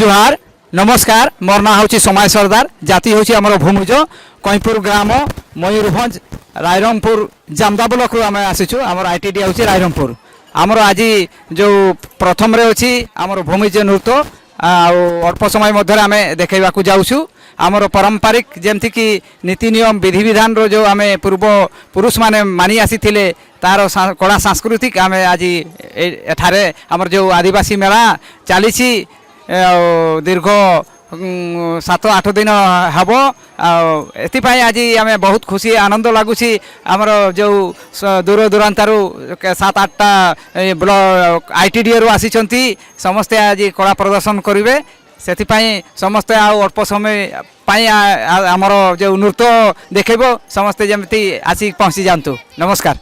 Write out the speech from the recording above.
जुहार नमस्कार मोर ना हूँ समय सरदार जाति हूँ आम भूमिज कईपुर ग्राम मयूरभंज रायरंगपुर जामदा ब्लॉक आम आसीचु आमर आईटीडी हूँ रायरंगपुर आमर आज जो प्रथम रे अच्छी आमर भूमिज नृत्य अल्प समय मध्य आम देखा जाऊँ आमर पारंपरिक जमती कि नीति नियम विधि विधान रो जो आम पूर्व पुरुष माने मानी आसी तार कला सांस्कृतिक आम आज एठारे आमर जो आदिवासी मेला चली दीर्घ 7-8 दिन हम एपाई आज आम बहुत खुशी आनंद लगुच आमर जो दूर दूरांतारू 7-8टा ब्लॉक आईटीडी रू आसी समस्ते आज कला प्रदर्शन करेंगे से समस्ते अल्प समय आमर जो नृत्य देखेब समस्ते जमी आसिक पहुँची जातु नमस्कार।